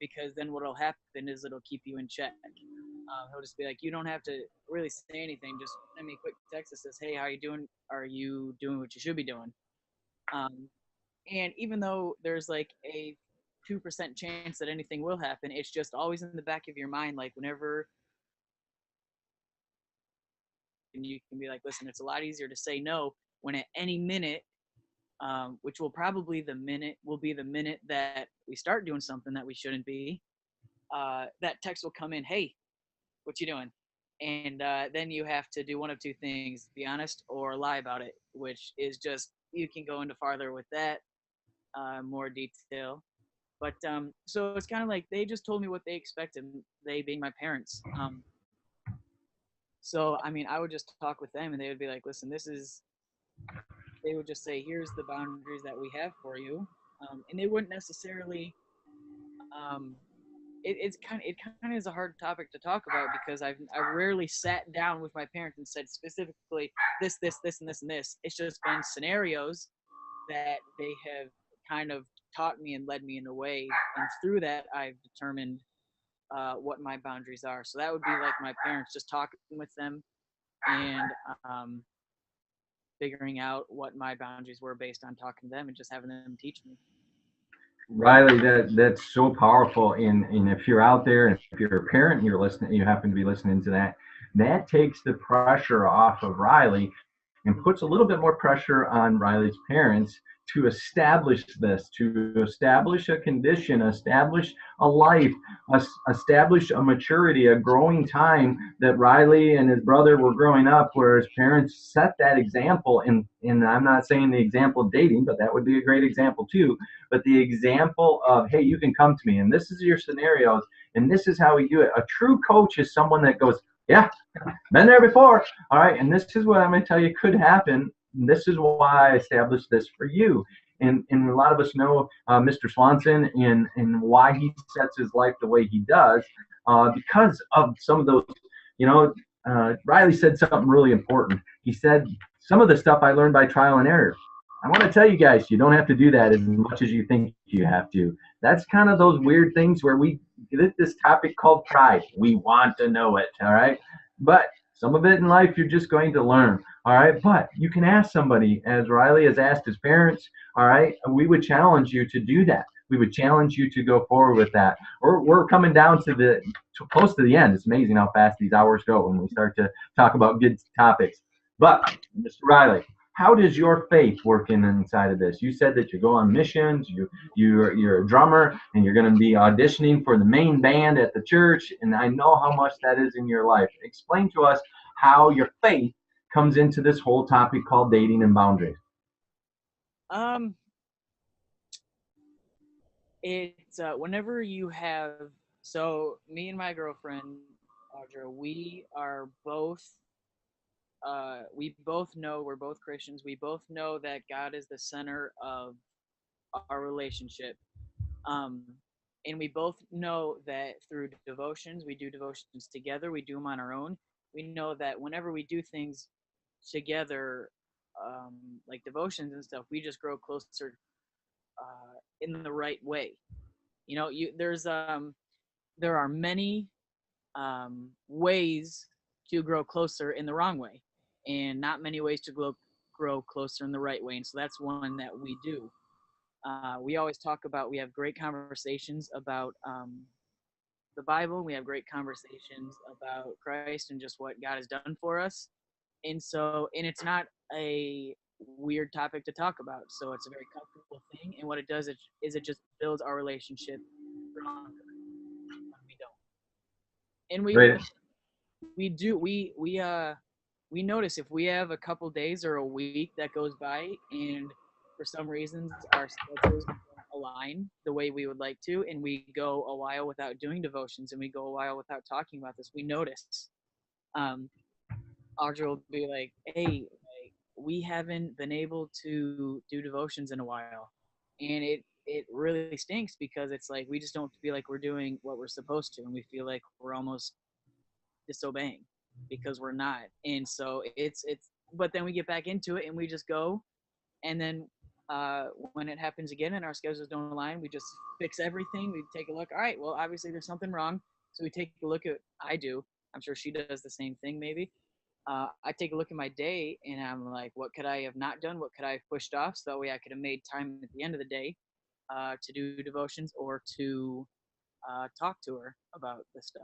Because then what'll happen is it'll keep you in check. He'll just be like, you don't have to really say anything. Just send me a quick text that says, hey, how you doing? Are you doing what you should be doing? And even though there's like a 2% chance that anything will happen, it's just always in the back of your mind. Like whenever and you can be like, listen, it's a lot easier to say no when at any minute, which will probably be the minute that we start doing something that we shouldn't be, that text will come in, hey, what you doing? And then you have to do one of two things, be honest or lie about it, which is just, you can go into farther with that, more detail. But so it's kind of like they just told me what they expected, they being my parents. So, I mean, I would just talk with them and they would be like, listen, they would just say, here's the boundaries that we have for you. And they wouldn't necessarily, it kind of is a hard topic to talk about because I rarely sat down with my parents and said specifically this, and this, and this. It's just been scenarios that they have kind of taught me and led me in a way. And through that, I've determined what my boundaries are. So that would be like my parents, just talking with them and figuring out what my boundaries were based on talking to them and just having them teach me. Riley, that's so powerful. And if you're out there and if you're a parent and you're listening, you happen to be listening to that, that takes the pressure off of Riley and puts a little bit more pressure on Riley's parents to establish this, to establish a condition, establish a life, establish a maturity, a growing time that Riley and his brother were growing up, where his parents set that example. And I'm not saying the example of dating, but that would be a great example too. But the example of, hey, you can come to me, and this is your scenarios, and this is how we do it. A true coach is someone that goes, yeah, been there before. All right. And this is what I'm going to tell you could happen. This is why I established this for you. And a lot of us know Mr. Swanson and why he sets his life the way he does because of some of those, Riley said something really important. He said, some of the stuff I learned by trial and error. I want to tell you guys, you don't have to do that as much as you think you have to. That's kind of those weird things where we get this topic called pride. We want to know it, all right? But some of it in life you're just going to learn, all right? But you can ask somebody, as Riley has asked his parents, all right? We would challenge you to do that. We would challenge you to go forward with that. We're coming down to close to the end. It's amazing how fast these hours go when we start to talk about good topics. But, Mr. Riley, how does your faith work inside of this? You said that you go on missions, you're a drummer, and you're going to be auditioning for the main band at the church, and I know how much that is in your life. Explain to us how your faith comes into this whole topic called dating and boundaries. It's whenever you have, so me and my girlfriend, Audra, we both know we're both Christians. We both know that God is the center of our relationship. And we both know that through devotions, we do devotions together. We do them on our own. We know that whenever we do things together, like devotions and stuff, we just grow closer in the right way. There are many ways to grow closer in the wrong way, and not many ways to grow closer in the right way. And so that's one that we do. We always talk about, we have great conversations about the Bible. We have great conversations about Christ and just what God has done for us. And it's not a weird topic to talk about. So it's a very comfortable thing. And what it does is it just builds our relationship stronger when we don't. And we, Great. we do we notice if we have a couple days or a week that goes by and for some reasons our schedules don't align the way we would like to, and we go a while without doing devotions and we go a while without talking about this, we notice. um Audrey will be like, hey, like, we haven't been able to do devotions in a while, and it really stinks because it's like we just don't feel like we're doing what we're supposed to, and we feel like we're almost disobeying because we're not. And so it's but then we get back into it and we just go, and then when it happens again and our schedules don't align, we just fix everything. We take a look. All right, well, obviously there's something wrong, so we take a look at. I do. I'm sure she does the same thing. Maybe I take a look at my day and I'm like, what could I have not done? What could I have pushed off? So that way I could have made time at the end of the day to do devotions or to talk to her about this stuff.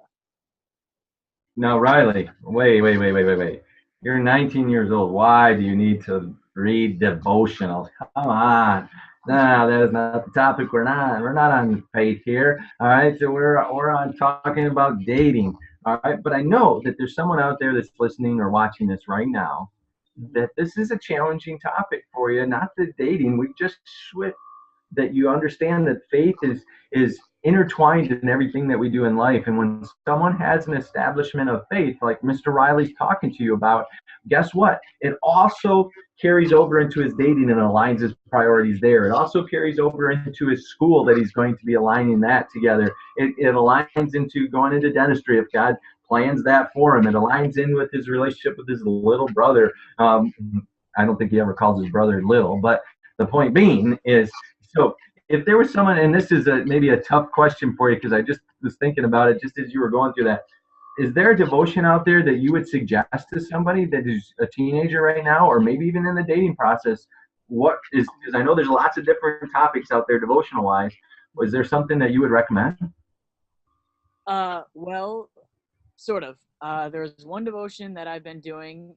Now, Riley, wait. You're 19 years old. Why do you need to read devotionals? Come on. No, that is not the topic. We're not on faith here. All right. So we're on talking about dating. All right. But I know that there's someone out there that's listening or watching this right now that this is a challenging topic for you. Not the dating. We just switched that you understand that faith is intertwined in everything that we do in life. And when someone has an establishment of faith, like Mr. Riley's talking to you about, guess what? It also carries over into his dating and aligns his priorities there. It also carries over into his school that he's going to be aligning that together. It aligns into going into dentistry if God plans that for him. It aligns in with his relationship with his little brother. I don't think he ever calls his brother little, but the point being is, so if there was someone, and this is maybe a tough question for you because I just was thinking about it just as you were going through that. Is there a devotion out there that you would suggest to somebody that is a teenager right now, or maybe even in the dating process? What is, because I know there's lots of different topics out there devotional wise. Was there something that you would recommend? Well, sort of. There's one devotion that I've been doing.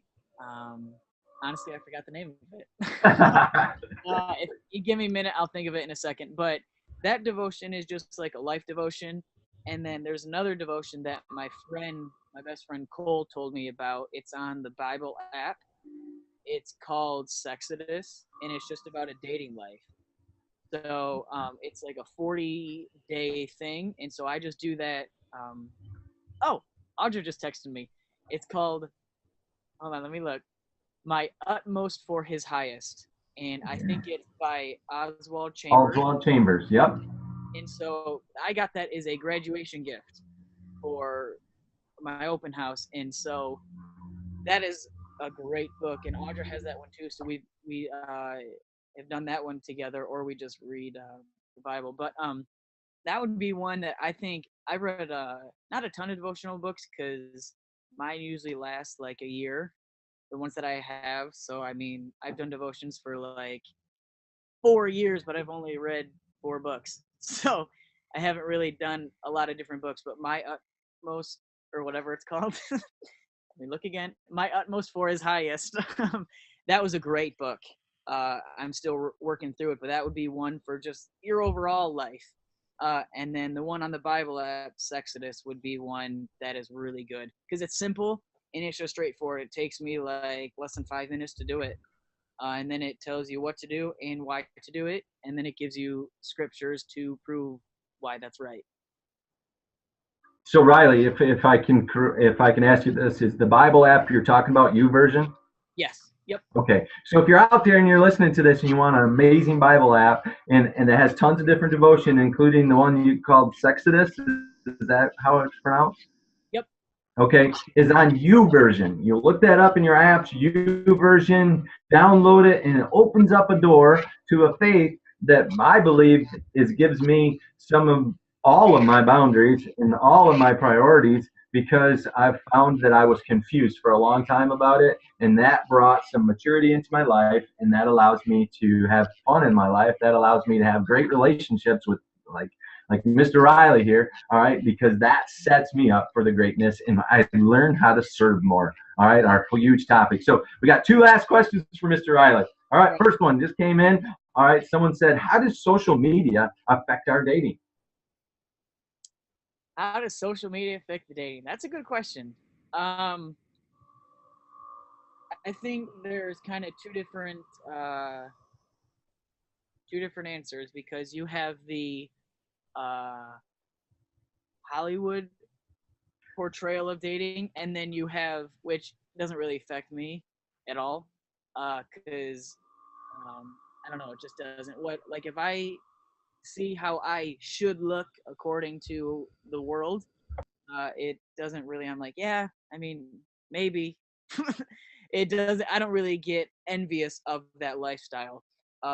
Honestly, I forgot the name of it. If you give me a minute, I'll think of it in a second. But that devotion is just like a life devotion. And then there's another devotion that my best friend Cole told me about. It's on the Bible app. It's called Sexodus, and it's just about a dating life. So it's like a 40-day thing. And so I just do that. Oh, Audra just texted me. It's called, hold on, let me look. My Utmost for His Highest. And I think it's by Oswald Chambers. Oswald Chambers, yep. And so I got that as a graduation gift for my open house. And so that is a great book. And Audra has that one too. So we have done that one together, or we just read the Bible. But that would be one that I think I read not a ton of devotional books because mine usually last like a year, the ones that I have. So, I mean, I've done devotions for like 4 years, but I've only read 4 books. So I haven't really done a lot of different books, but My Utmost, or whatever it's called, let me look again, My Utmost for His Highest. That was a great book. I'm still working through it, but that would be one for just your overall life. And then the one on the Bible app, Sexodus, would be one that is really good because it's simple and it's just straightforward. It takes me like less than 5 minutes to do it. And then it tells you what to do and why to do it. And then it gives you scriptures to prove why that's right. So Riley, if I can ask you this, is the Bible app you're talking about YouVersion? Yes. Yep. Okay. So if you're out there and you're listening to this and you want an amazing Bible app and it has tons of different devotion, including the one you called Sexodus, is that how it's pronounced? Yep. Okay, is on YouVersion. You look that up in your apps, YouVersion, download it, and it opens up a door to a faith that I believe gives me all of my boundaries and all of my priorities, because I've found that I was confused for a long time about it, and that brought some maturity into my life, and that allows me to have fun in my life. That allows me to have great relationships with like Mr. Riley here, all right, because that sets me up for the greatness, and I learned how to serve more, all right, our huge topic. So we got 2 last questions for Mr. Riley. All right, first one just came in. All right, someone said, how does social media affect our dating? How does social media affect the dating? That's a good question. Um, I think there's kind of two different answers because you have the uh, Hollywood portrayal of dating, and then you have, which doesn't really affect me at all, because I don't know, it just doesn't. What, like, if I see how I should look according to the world, it doesn't really. I'm like, yeah, I mean, maybe. It does. I don't really get envious of that lifestyle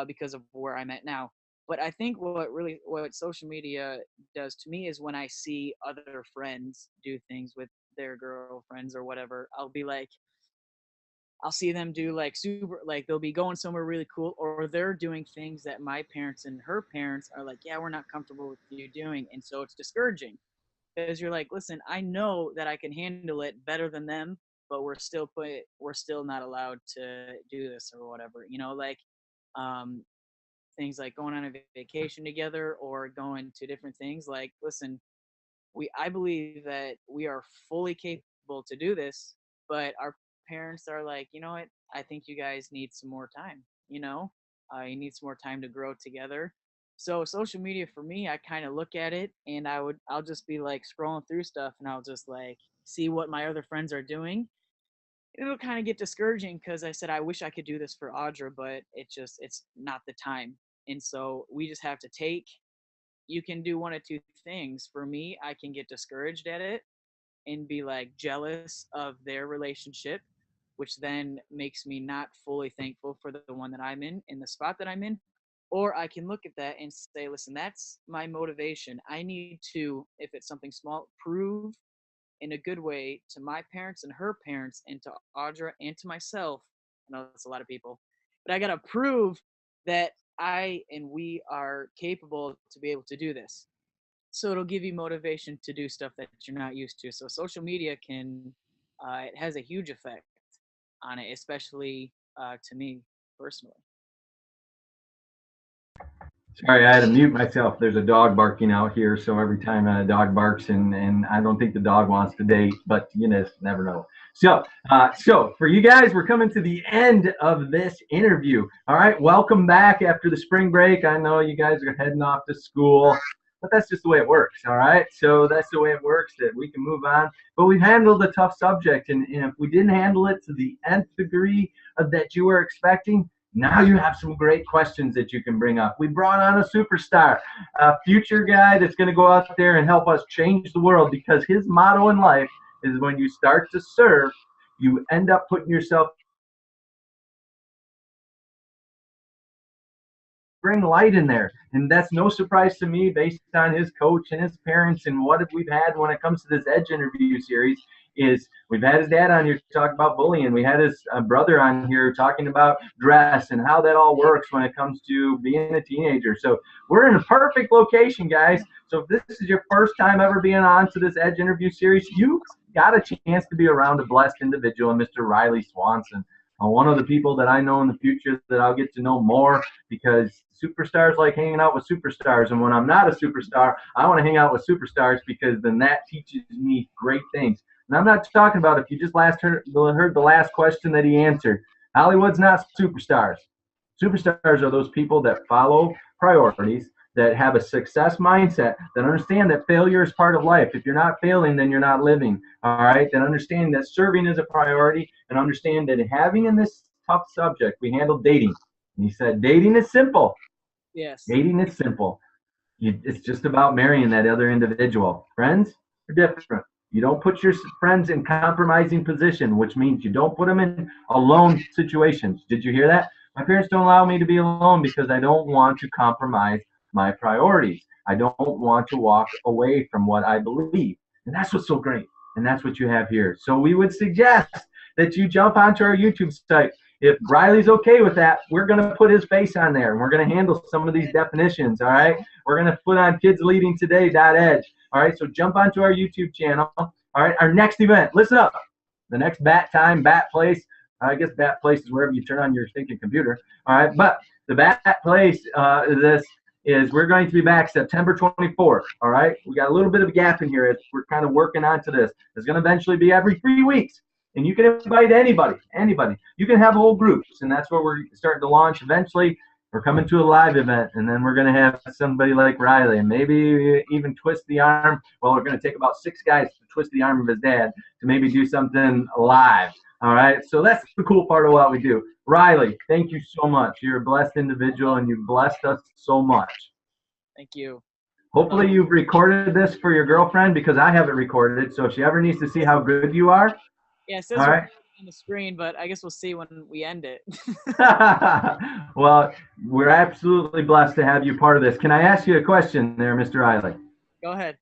because of where I'm at now. But I think what social media does to me is when I see other friends do things with their girlfriends or whatever, I'll see them do like super, like they'll be going somewhere really cool, or they're doing things that my parents and her parents are like, yeah, we're not comfortable with you doing, and so it's discouraging because you're like, listen, I know that I can handle it better than them, but we're still not allowed to do this or whatever, like um, things like going on a vacation together or going to different things. Like, listen, I believe that we are fully capable to do this, but our parents are like, you know what? I think you guys need some more time. You need some more time to grow together. So social media for me, I kind of look at it and I'll just be like scrolling through stuff and I'll just like see what my other friends are doing. It'll kind of get discouraging because I said I wish I could do this for Audra, but it's not the time. And so we just have to you can do one of two things. For me, I can get discouraged at it and be like jealous of their relationship, which then makes me not fully thankful for the one that I'm in the spot that I'm in. Or I can look at that and say, listen, that's my motivation. I need to, if it's something small, prove in a good way to my parents and her parents and to Audra and to myself. I know that's a lot of people, but I got to prove that I and we are capable to be able to do this. So it'll give you motivation to do stuff that you're not used to. So social media it has a huge effect on it, especially to me personally. Sorry, I had to mute myself. There's a dog barking out here, so every time a dog barks, and I don't think the dog wants to date, but you just never know. So for you guys, we're coming to the end of this interview. All right, welcome back after the spring break. I know you guys are heading off to school, but that's just the way it works. All right, so that's the way it works. That we can move on. But we've handled a tough subject, and if we didn't handle it to the nth degree that you were expecting, now you have some great questions that you can bring up. We brought on a superstar, a future guy that's going to go out there and help us change the world, because his motto in life is when you start to serve, you end up putting yourself, bring light in there. And that's no surprise to me based on his coach and his parents and what we've had when it comes to this Edge interview series. Is we've had his dad on here talk about bullying. We had his brother on here talking about dress and how that all works when it comes to being a teenager. So we're in a perfect location, guys. So if this is your first time ever being on to this Edge interview series, you got a chance to be around a blessed individual, Mr. Riley Swanson. One of the people that I know in the future that I'll get to know more, because superstars like hanging out with superstars. And when I'm not a superstar, I want to hang out with superstars, because then that teaches me great things. And I'm not talking about, if you just heard the last question that he answered. Hollywood's not superstars. Superstars are those people that follow priorities, that have a success mindset, that understand that failure is part of life. If you're not failing, then you're not living. All right. That understand that serving is a priority, and understand that having in this tough subject, we handled dating. And he said, dating is simple. Yes. Dating is simple. It's just about marrying that other individual. Friends are different. You don't put your friends in compromising position, which means you don't put them in alone situations. Did you hear that? My parents don't allow me to be alone because I don't want to compromise my priorities. I don't want to walk away from what I believe. And that's what's so great. And that's what you have here. So we would suggest that you jump onto our YouTube site. If Riley's okay with that, we're going to put his face on there, and we're going to handle some of these definitions, all right? We're going to put on kidsleadingtoday.edge. All right, so jump onto our YouTube channel. All right, our next event, listen up. The next bat time, bat place. I guess bat place is wherever you turn on your thinking computer. All right, but the bat place is we're going to be back September 24th. All right. We got a little bit of a gap in here as we're kind of working onto this. It's going to eventually be every 3 weeks. And you can invite anybody. You can have whole groups. And that's what we're starting to launch eventually. We're coming to a live event, and then we're going to have somebody like Riley, and maybe even twist the arm. Well, we're going to take about 6 guys to twist the arm of his dad to maybe do something live. All right, so that's the cool part of what we do. Riley, thank you so much. You're a blessed individual, and you've blessed us so much. Thank you. Hopefully you've recorded this for your girlfriend, because I have it recorded, so if she ever needs to see how good you are. Yeah, it says all right. On the screen, but I guess we'll see when we end it. Well, we're absolutely blessed to have you part of this. Can I ask you a question there, Mr. Riley? Go ahead.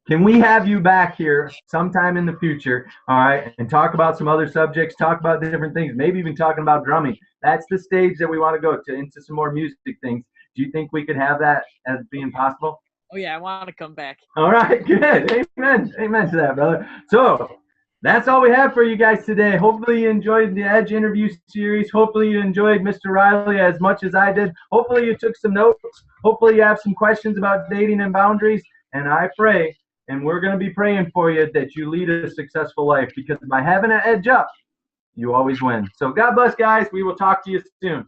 Can we have you back here sometime in the future, all right, and talk about some other subjects, talk about different things, maybe even talking about drumming? That's the stage that we want to go to, into some more music things. Do you think we could have that as being possible? Oh, yeah, I want to come back. All right, good. Amen. Amen to that, brother. So that's all we have for you guys today. Hopefully you enjoyed the Edge interview series. Hopefully you enjoyed Mr. Riley as much as I did. Hopefully you took some notes. Hopefully you have some questions about dating and boundaries. And I pray, and we're going to be praying for you, that you lead a successful life, because by having an edge up, you always win. So God bless, guys. We will talk to you soon.